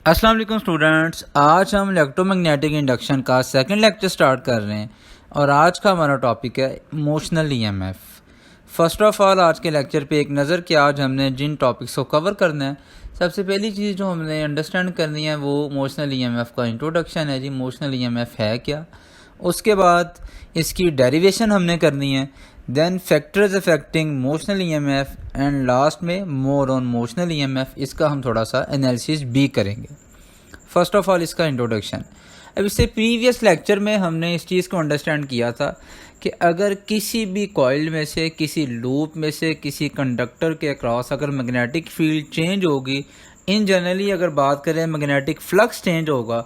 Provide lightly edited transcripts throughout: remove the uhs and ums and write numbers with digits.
अस्सलाम वालेकुम स्टूडेंट्स, आज हम इलेक्ट्रोमैग्नेटिक इंडक्शन का सेकंड लेक्चर स्टार्ट कर रहे हैं और आज का हमारा टॉपिक है emotional EMF. First of all आज के लेक्चर पे एक नज़र कि आज हमने जिन टॉपिक्स को कवर करना है, सबसे पहली चीज़ जो हमने अंडरस्टैंड करनी है वो इमोशनल ईएमएफ का इंट्रोडक्शन है। जी इमोशनल ईएमएफ है क्या, उसके बाद इसकी डेरिवेशन हमने करनी है, then factors affecting emotional EMF and last में मोर ऑन इमोशनल ईएमएफ। इसका हम थोड़ा सा एनालिसिस भी करेंगे। फर्स्ट ऑफ ऑल इसका इंट्रोडक्शन। अब इससे प्रीवियस लेक्चर में हमने इस चीज़ को अंडरस्टैंड किया था कि अगर किसी भी कॉइल में से, किसी लूप में से, किसी कंडक्टर के अक्रॉस अगर मैग्नेटिक फील्ड चेंज होगी, इन जनरली अगर बात करें मैग्नेटिक फ्लक्स चेंज होगा,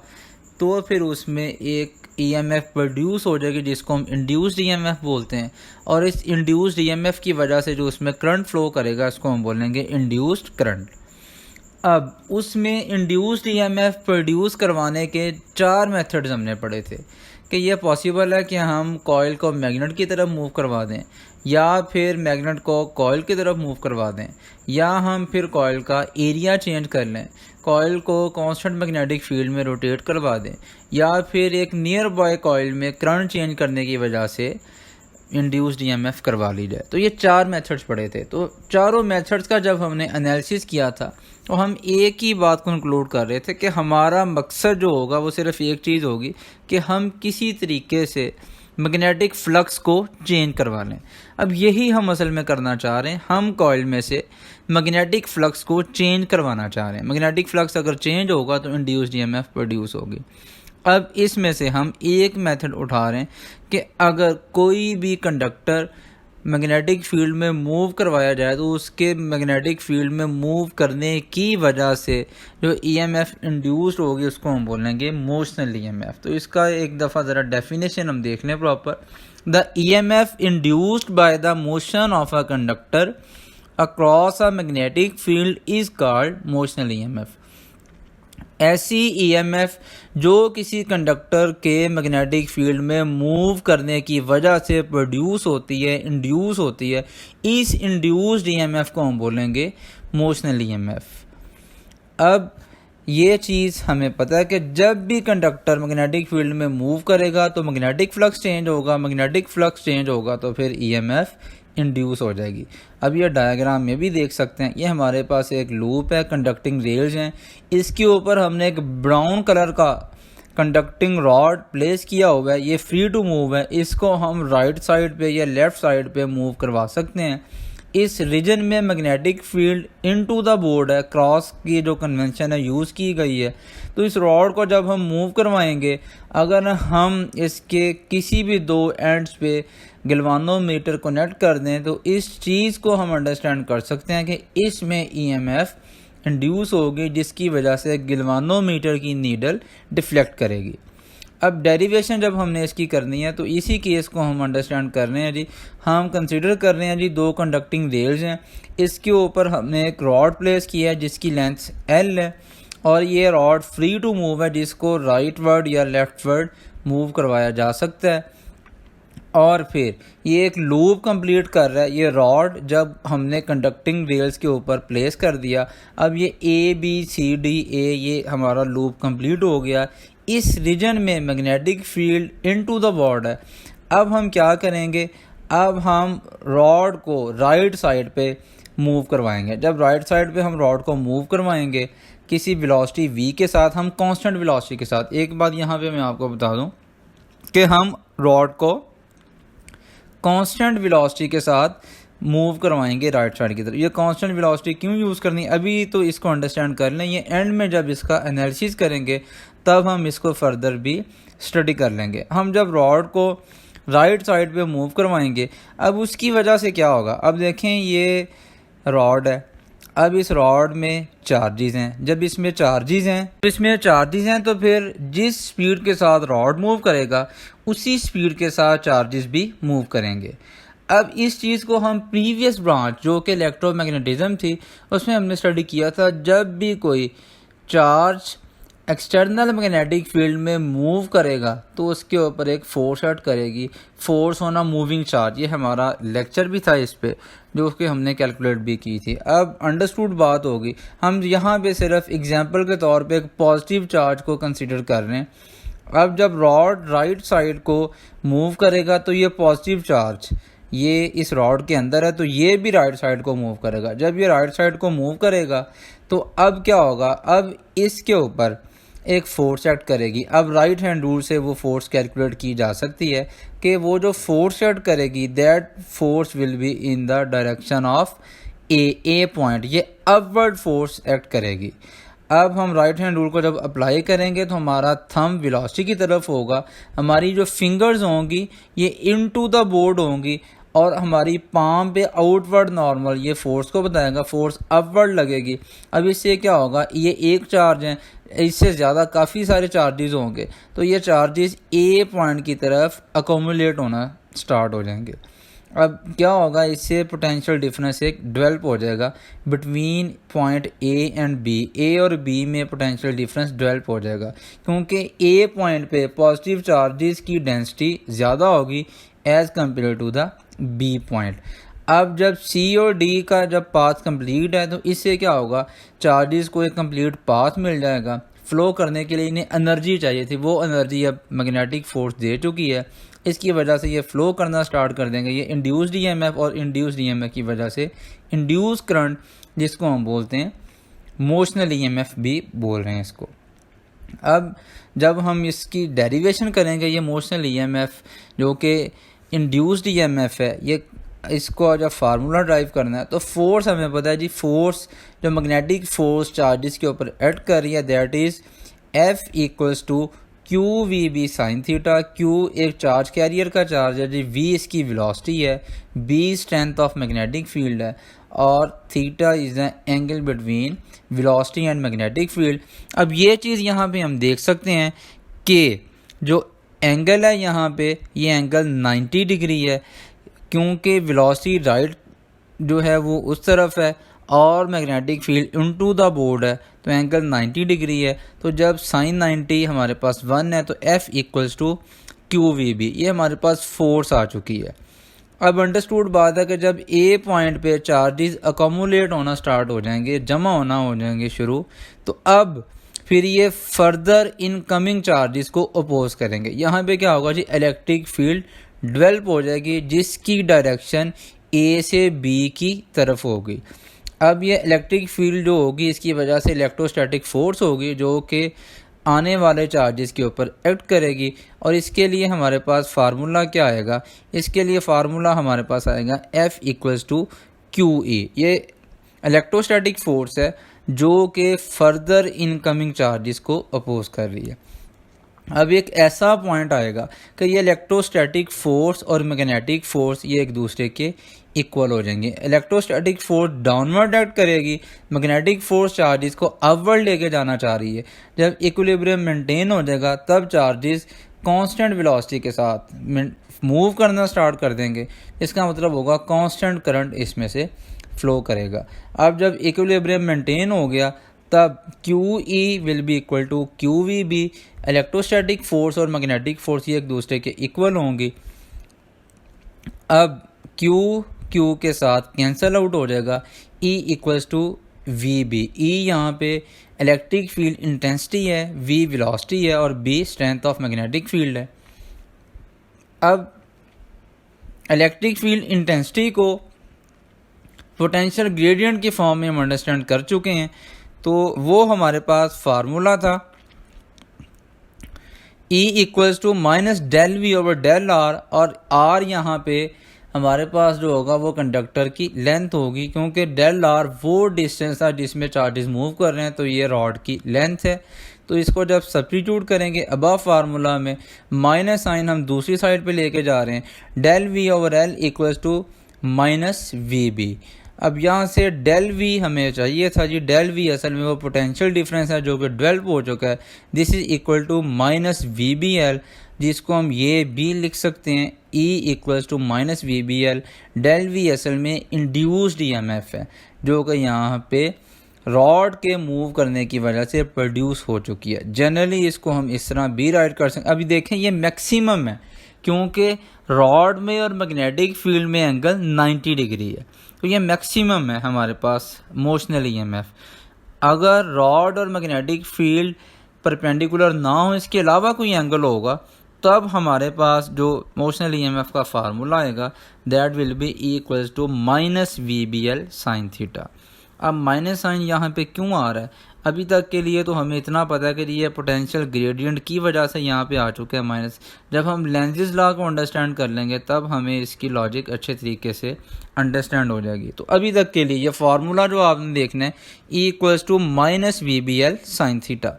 तो फिर उसमें एक ईएमएफ प्रोड्यूस हो जाएगी जिसको हम इंड्यूस्ड ईएमएफ बोलते हैं। और इस इंड्यूस्ड ईएमएफ की वजह से जो उसमें करंट फ्लो करेगा इसको हम बोलेंगे इंड्यूस्ड करंट। अब उसमें इंड्यूस्ड ईएमएफ प्रोड्यूस करवाने के 4 मेथड्स हमने पढ़े थे कि यह पॉसिबल है कि हम कॉइल को मैग्नेट की तरफ मूव करवा दें, या फिर मैग्नेट को कॉइल की तरफ मूव करवा दें, या हम फिर कॉइल का एरिया चेंज कर लें, कॉइल को कांस्टेंट मैग्नेटिक फील्ड में रोटेट करवा दें, या फिर एक नियर बाय कॉइल में करंट चेंज करने की वजह से इंड्यूस्ड ईएमएफ करवा ली जाए। तो ये 4 मेथड्स पढ़े थे। तो चारों मेथड्स का जब हमने एनालिसिस किया था तो हम एक ही बात कंक्लूड कर रहे थे कि हमारा मकसद जो होगा वो सिर्फ एक चीज़ होगी कि हम किसी तरीके से मैग्नेटिक फ्लक्स को चेंज करवा लें। अब यही हम असल में करना चाह रहे हैं, हम कॉइल में से मैग्नेटिक फ्लक्स को चेंज करवाना चाह रहे हैं। मैग्नेटिक फ्लक्स अगर चेंज होगा तो इंड्यूस्ड ईएमएफ प्रोड्यूस होगी। अब इसमें से हम एक मेथड उठा रहे हैं कि अगर कोई भी कंडक्टर मैग्नेटिक फील्ड में मूव करवाया जाए तो उसके मैग्नेटिक फील्ड में मूव करने की वजह से जो ईएमएफ इंड्यूस्ड होगी उसको हम बोलेंगे इमोशनल ईएमएफ। तो इसका एक दफ़ा ज़रा डेफिनेशन हम देख लें proper. The EMF induced by the motion of a conductor across a magnetic field is called motional EMF. ऐसी ईएमएफ जो किसी कंडक्टर के मैग्नेटिक फील्ड में मूव करने की वजह से प्रोड्यूस होती है, इंड्यूस होती है, इस इंड्यूस्ड ईएमएफ को हम बोलेंगे मोशनल ईएमएफ। अब ये चीज़ हमें पता है कि जब भी कंडक्टर मैग्नेटिक फील्ड में मूव करेगा तो मैग्नेटिक फ्लक्स चेंज होगा, मैग्नेटिक फ्लक्स चेंज होगा तो फिर ईएमएफ इंड्यूस हो जाएगी। अब ये डायग्राम में भी देख सकते हैं, ये हमारे पास एक लूप है, कंडक्टिंग रेल्स हैं, इसके ऊपर हमने एक ब्राउन कलर का कंडक्टिंग रॉड प्लेस किया हुआ है। ये फ्री टू मूव है, इसको हम राइट साइड पे या लेफ़्ट साइड पे मूव करवा सकते हैं। इस रीजन में magnetic field into the board है, क्रॉस की जो कन्वेंशन है यूज़ की गई है। तो इस रॉड को जब हम मूव करवाएंगे, अगर हम इसके किसी भी 2 एंड्स पे गैल्वानोमीटर कनेक्ट कर दें तो इस चीज़ को हम अंडरस्टैंड कर सकते हैं कि इसमें ईएमएफ इंड्यूस होगी जिसकी वजह से गैल्वानोमीटर की नीडल डिफ्लेक्ट करेगी। अब डेरिवेशन जब हमने इसकी करनी है तो इसी केस को हम अंडरस्टैंड कर रहे हैं जी। हम कंसीडर कर रहे हैं जी 2 कंडक्टिंग रेल्स हैं, इसके ऊपर हमने एक रॉड प्लेस किया है जिसकी लेंथ L है, और ये रॉड फ्री टू मूव है जिसको राइट वर्ड या लेफ्ट वर्ड मूव करवाया जा सकता है। और फिर ये एक लूप कंप्लीट कर रहा है। ये रॉड जब हमने कंडक्टिंग रेल्स के ऊपर प्लेस कर दिया, अब ये ABCDA ये हमारा लूप कंप्लीट हो गया। इस रीजन में magnetic field into the board है। अब हम क्या करेंगे, अब हम रॉड को राइट साइड पे मूव करवाएंगे। जब राइट साइड पे हम रॉड को मूव करवाएंगे किसी वेलोसिटी v के साथ, हम कांस्टेंट वेलोसिटी के साथ। एक बात यहाँ पे मैं आपको बता दूँ कि हम रॉड को कांस्टेंट वेलोसिटी के साथ मूव करवाएंगे राइट साइड की तरफ। ये कांस्टेंट वेलोसिटी क्यों यूज़ करनी है अभी तो इसको अंडरस्टैंड कर लें। ये एंड में जब इसका एनालिसिस करेंगे तब हम इसको फर्दर भी स्टडी कर लेंगे। हम जब रॉड को राइट साइड पे मूव करवाएंगे, अब उसकी वजह से क्या होगा, अब देखें ये रॉड है, अब इस रॉड में चार्जेस हैं। जब इसमें चार्जेस हैं तो फिर जिस स्पीड के साथ रॉड मूव करेगा उसी स्पीड के साथ चार्जेस भी मूव करेंगे। अब इस चीज़ को हम प्रीवियस ब्रांच जो कि इलेक्ट्रोमैग्नेटिज्म थी उसमें हमने स्टडी किया था। जब भी कोई चार्ज एक्सटर्नल मैग्नेटिक फील्ड में मूव करेगा तो उसके ऊपर एक फोर्स एक्ट करेगी, फोर्स होना मूविंग चार्ज। ये हमारा लेक्चर भी था इस पे, जो उसके हमने कैलकुलेट भी की थी। अब अंडरस्टूड बात होगी, हम यहाँ पे सिर्फ एग्जांपल के तौर पे एक पॉजिटिव चार्ज को कंसीडर कर रहे हैं। अब जब रॉड राइट साइड को मूव करेगा तो ये पॉजिटिव चार्ज ये इस रॉड के अंदर है, तो ये भी राइट साइड को मूव करेगा। जब ये राइट साइड को मूव करेगा तो अब क्या होगा, अब इसके ऊपर एक फोर्स एक्ट करेगी। अब राइट हैंड रूल से वो फोर्स कैलकुलेट की जा सकती है कि वो जो फोर्स एक्ट करेगी that force will be in the direction of A point, ये अपवर्ड फोर्स एक्ट करेगी। अब हम राइट हैंड रूल को जब अप्लाई करेंगे तो हमारा थंब वेलोसिटी की तरफ होगा, हमारी जो फिंगर्स होंगी ये इनटू द बोर्ड होंगी और हमारी पाम पे आउटवर्ड नॉर्मल ये फोर्स को बताएगा, फोर्स अपवर्ड लगेगी। अब इससे क्या होगा, ये एक चार्ज है, इससे ज़्यादा काफ़ी सारे चार्जेस होंगे, तो ये चार्जेस ए पॉइंट की तरफ अकोमुलेट होना स्टार्ट हो जाएंगे। अब क्या होगा, इससे पोटेंशियल डिफरेंस एक डेवलप हो जाएगा between point A and B. A और बी में पोटेंशियल डिफरेंस डेवलप हो जाएगा क्योंकि ए पॉइंट पे पॉजिटिव चार्जेस की डेंसिटी ज़्यादा होगी as compared to the B point. अब जब सी और डी का जब पाथ कंप्लीट है तो इससे क्या होगा, चार्जेस को एक कंप्लीट पाथ मिल जाएगा। फ्लो करने के लिए इन्हें एनर्जी चाहिए थी, वो एनर्जी अब मैग्नेटिक फोर्स दे चुकी है, इसकी वजह से ये फ्लो करना स्टार्ट कर देंगे। ये इंड्यूस्ड ईएमएफ और इंड्यूस्ड ईएमएफ की वजह से इंड्यूस करंट, जिसको हम बोलते हैं मोशनल ईएमएफ भी बोल रहे हैं इसको। अब जब हम इसकी डेरिवेशन करेंगे, ये मोशनल ईएमएफ जो कि इंड्यूस्ड ईएमएफ है, ये इसको जब फार्मूला ड्राइव करना है तो फोर्स हमें पता है जी, फोर्स जो मैग्नेटिक फोर्स चार्जेस के ऊपर एक्ट कर रही है that is F equals to Q V B sine theta. Q एक चार्ज कैरियर का चार्ज है जी, वी इसकी वेलोसिटी है, B strength of magnetic field है और theta is the angle between velocity and magnetic field. अब ये चीज़ यहाँ पे हम देख सकते हैं कि जो एंगल है यहाँ पे, ये एंगल 90 डिग्री है क्योंकि वेलोसिटी राइट जो है वो उस तरफ है और magnetic field into the board है, तो एंगल 90 डिग्री है। तो जब साइन 90 हमारे पास 1 है तो F equals to Q V B, ये हमारे पास फोर्स आ चुकी है। अब अंडरस्टूड बात है कि जब ए पॉइंट पे चार्जेस अकोमुलेट होना स्टार्ट हो जाएंगे, जमा होना हो जाएंगे शुरू, तो अब फिर ये फर्दर इनकमिंग चार्जेस को अपोज करेंगे। यहाँ पे क्या होगा जी, इलेक्ट्रिक फील्ड डेवलप हो जाएगी जिसकी डायरेक्शन ए से बी की तरफ होगी। अब ये इलेक्ट्रिक फील्ड जो होगी इसकी वजह से इलेक्ट्रोस्टैटिक फोर्स होगी जो कि आने वाले चार्जेस के ऊपर एक्ट करेगी। और इसके लिए हमारे पास फार्मूला क्या आएगा, इसके लिए फार्मूला हमारे पास आएगा F equals to Q E. ये इलेक्ट्रोस्टैटिक फोर्स है जो कि फर्दर इनकमिंग चार्जेस को अपोज कर रही है। अब एक ऐसा पॉइंट आएगा कि ये इलेक्ट्रोस्टैटिक फोर्स और मैग्नेटिक फोर्स ये एक दूसरे के इक्वल हो जाएंगे। इलेक्ट्रोस्टैटिक फोर्स डाउनवर्ड एक्ट करेगी, मैग्नेटिक फोर्स चार्जेस को अपवर्ड लेके जाना चाह रही है। जब इक्विलिब्रियम मेंटेन हो जाएगा तब चार्जेस कांस्टेंट वेलोसिटी के साथ मूव करना स्टार्ट कर देंगे, इसका मतलब होगा कांस्टेंट करंट इसमें से फ्लो करेगा। अब जब इक्विलिब्रियम मेंटेन हो गया तब Q E will be equal to Q V B. Electrostatic force और मैग्नेटिक फोर्स ये एक दूसरे के इक्वल होंगी। अब क्यू क्यू के साथ कैंसल आउट हो जाएगा, E equals to V B. E यहाँ पे इलेक्ट्रिक फील्ड इंटेंसिटी है, वी वेलोसिटी है और B strength of magnetic field है। अब इलेक्ट्रिक फील्ड इंटेंसिटी को पोटेंशियल ग्रेडियंट की फॉर्म में हम अंडरस्टैंड कर चुके हैं, तो वो हमारे पास फार्मूला था E equals to minus del V over del R, और आर यहाँ पे हमारे पास जो होगा वो कंडक्टर की लेंथ होगी क्योंकि डेल आर वो डिस्टेंस था जिसमें चार्जेस मूव कर रहे हैं, तो ये रॉड की लेंथ है। तो इसको जब सब्स्टिट्यूट करेंगे अबव फार्मूला में, माइनस साइन हम दूसरी साइड पे लेके जा रहे हैं, del V over L equals to minus V B. अब यहाँ से डेल वी हमें चाहिए था जी, डेल वी असल में वो पोटेंशियल डिफरेंस है जो कि डेवलप हो चुका है। This is equal to minus V B L, जिसको हम ये बी लिख सकते हैं, E equals to minus V B L. Del V असल में इंड्यूस्ड ईएमएफ है जो कि यहाँ पे रॉड के मूव करने की वजह से प्रोड्यूस हो चुकी है। जनरली इसको हम इस तरह भी राइट कर सकते हैं। अभी देखें ये मैक्सिमम है क्योंकि रॉड में और मैग्नेटिक फील्ड में एंगल 90 डिग्री है, तो ये मैक्सिमम है हमारे पास मोशनल ईएमएफ। अगर रॉड और मैग्नेटिक फील्ड परपेंडिकुलर ना हो, इसके अलावा कोई एंगल होगा, तब हमारे पास जो मोशनल ईएमएफ का फार्मूला आएगा that will be equals to minus V B L sine theta. अब माइनस साइन यहाँ पे क्यों आ रहा है? अभी तक के लिए तो हमें इतना पता है कि ये पोटेंशियल ग्रेडियंट की वजह से यहाँ पे आ चुका है माइनस। जब हम लेंज़ेस लॉ को अंडरस्टैंड कर लेंगे तब हमें इसकी लॉजिक अच्छे तरीके से अंडरस्टैंड हो जाएगी। तो अभी तक के लिए ये फार्मूला जो आपने देखना है E equals to minus V B L sine theta.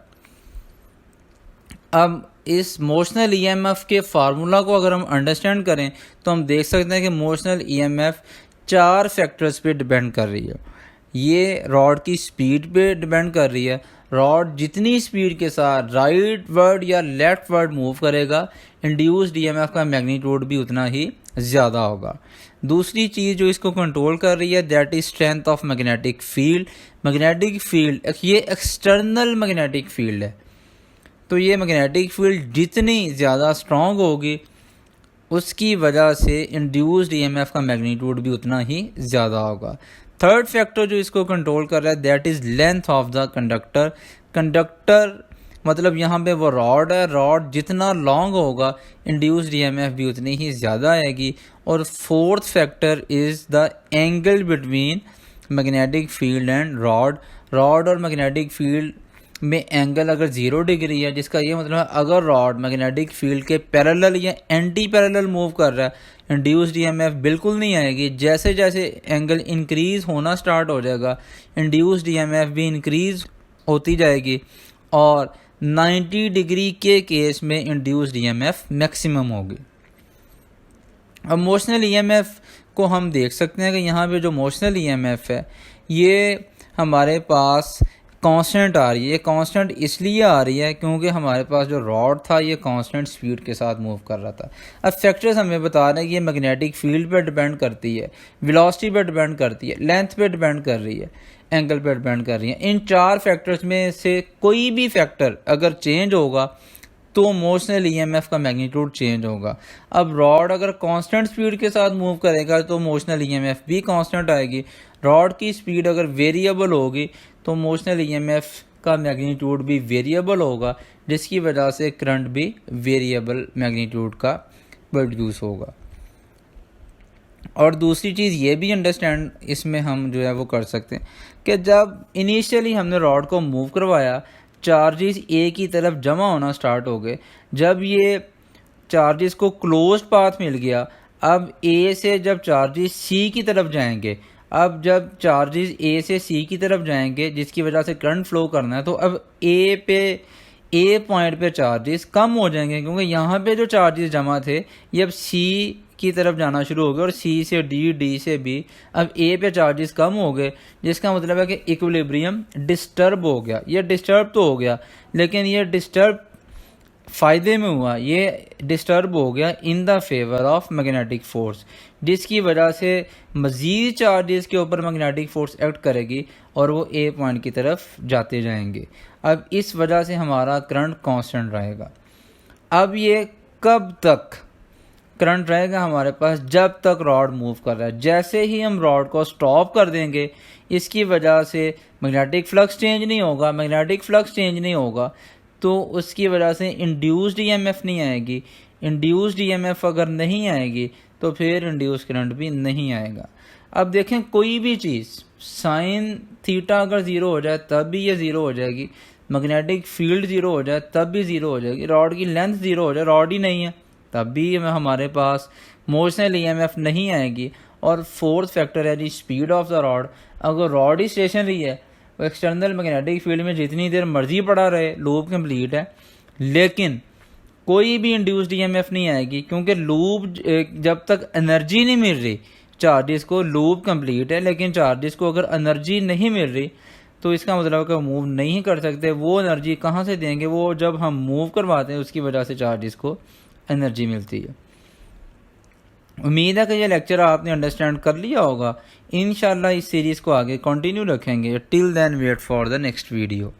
अब इस मोशनल ईएमएफ के फार्मूला को अगर हम अंडरस्टैंड करें तो हम देख सकते हैं कि मोशनल ईएमएफ 4 फैक्टर्स पे डिपेंड कर रही है। ये रॉड की स्पीड पे डिपेंड कर रही है। रॉड जितनी स्पीड के साथ राइट वर्ड या लेफ्ट वर्ड मूव करेगा, इंड्यूस्ड ईएमएफ का मैग्नीट्यूड भी उतना ही ज़्यादा होगा। दूसरी चीज़ जो इसको कंट्रोल कर रही है that is strength of magnetic field. Magnetic field ये एक्सटर्नल मैग्नेटिक फील्ड है, तो ये मैग्नेटिक फील्ड जितनी ज़्यादा स्ट्रॉन्ग होगी उसकी वजह से इंड्यूस्ड ईएमएफ का मैग्नीट्यूड भी उतना ही ज़्यादा होगा। थर्ड फैक्टर जो इसको कंट्रोल कर रहा है that is length of the conductor. Conductor मतलब यहाँ पे वो रॉड है, रॉड जितना लॉन्ग होगा इंड्यूस्ड ईएमएफ भी उतनी ही ज़्यादा आएगी। और fourth factor is the angle between magnetic field and rod. Rod और मैग्नेटिक फील्ड में एंगल अगर 0 डिग्री है, जिसका ये मतलब है अगर रॉड मैग्नेटिक फील्ड के पैरेलल या एंटी पैरेलल मूव कर रहा है इंड्यूस्ड ईएमएफ बिल्कुल नहीं आएगी। जैसे जैसे एंगल इंक्रीज होना स्टार्ट हो जाएगा इंड्यूस्ड ईएमएफ भी इंक्रीज होती जाएगी और 90 डिग्री के केस में इंड्यूस्ड ईएमएफ मैक्सिमम होगी। अब मोशनल ईएमएफ को हम देख सकते हैं कि यहाँ पे जो मोशनल ईएमएफ है ये हमारे पास कांस्टेंट आ रही है। कांस्टेंट इसलिए आ रही है क्योंकि हमारे पास जो रॉड था ये कांस्टेंट स्पीड के साथ मूव कर रहा था। अब फैक्टर्स हमें बता रहे हैं कि ये मैग्नेटिक फील्ड पे डिपेंड करती है, वेलोसिटी पे डिपेंड करती है, लेंथ पे डिपेंड कर रही है, एंगल पे डिपेंड कर रही है। इन 4 फैक्टर्स में से कोई भी फैक्टर अगर चेंज होगा तो मोशनल ईएमएफ का मैग्नीट्यूड चेंज होगा। अब रॉड अगर कांस्टेंट स्पीड के साथ मूव करेगा तो मोशनल ईएमएफ भी कांस्टेंट आएगी। रॉड की स्पीड अगर वेरिएबल होगी तो मोशनल ईएमएफ का मैग्नीट्यूड भी वेरिएबल होगा, जिसकी वजह से करंट भी वेरिएबल मैग्नीट्यूड का प्रोड्यूस होगा। और दूसरी चीज़ ये भी अंडरस्टैंड इसमें हम जो है वो कर सकते हैं कि जब इनिशियली हमने रॉड को मूव करवाया चार्जेस ए की तरफ जमा होना स्टार्ट हो गए। जब ये चार्जेस को क्लोज्ड पाथ मिल गया, अब ए से जब चार्जेस सी की तरफ जाएंगे, अब जब चार्जेस ए से सी की तरफ जाएंगे जिसकी वजह से करंट फ्लो करना है, तो अब ए पॉइंट पे चार्जेस कम हो जाएंगे क्योंकि यहाँ पे जो चार्जेस जमा थे ये अब सी की तरफ जाना शुरू हो गए और सी से डी, डी से बी, अब ए पे चार्जेस कम हो गए, जिसका मतलब है कि इक्विलिब्रियम डिस्टर्ब हो गया। ये डिस्टर्ब तो हो गया लेकिन ये डिस्टर्ब फ़ायदे में हुआ, ये डिस्टर्ब हो गया in the favour of magnetic force, जिसकी वजह से मज़ीद चार्जेस के ऊपर मैग्नेटिक फोर्स एक्ट करेगी और वो ए पॉइंट की तरफ जाते जाएंगे। अब इस वजह से हमारा करंट कांस्टेंट रहेगा। अब ये कब तक करंट रहेगा हमारे पास? जब तक रॉड मूव कर रहा है। जैसे ही हम रॉड को स्टॉप कर देंगे इसकी वजह से मैग्नेटिक फ्लक्स चेंज नहीं होगा। मैग्नेटिक फ्लक्स चेंज नहीं होगा तो उसकी वजह से इंड्यूस्ड ईएमएफ नहीं आएगी। इंड्यूस्ड ईएमएफ अगर नहीं आएगी तो फिर इंड्यूस्ड करंट भी नहीं आएगा। अब देखें कोई भी चीज़ साइन थीटा अगर 0 हो जाए तब भी ये 0 हो जाएगी, मैग्नेटिक फील्ड 0 हो जाए तब भी 0 हो जाएगी, रॉड की लेंथ 0 हो जाए, रॉड ही नहीं है तब भी हमारे पास मोशनल ईएमएफ नहीं आएगी। और फोर्थ फैक्टर है जी स्पीड ऑफ द रॉड। अगर रॉड ही स्टेशनरी है वो एक्सटर्नल मैग्नेटिक फील्ड में जितनी देर मर्जी पड़ा रहे, लूप कंप्लीट है, लेकिन कोई भी इंड्यूस्ड ईएमएफ नहीं आएगी क्योंकि लूप जब तक एनर्जी नहीं मिल रही चार्जेस को, लूप कंप्लीट है लेकिन चार्जेस को अगर एनर्जी नहीं मिल रही तो इसका मतलब है कि मूव नहीं कर सकते। वो एनर्जी कहाँ से देंगे? वो जब हम मूव करवाते हैं उसकी वजह से चार्जेस को एनर्जी मिलती है। उम्मीद है कि ये लेक्चर आपने अंडरस्टैंड कर लिया होगा। इंशाल्लाह इस सीरीज़ को आगे कंटिन्यू रखेंगे। Till then wait for the next video.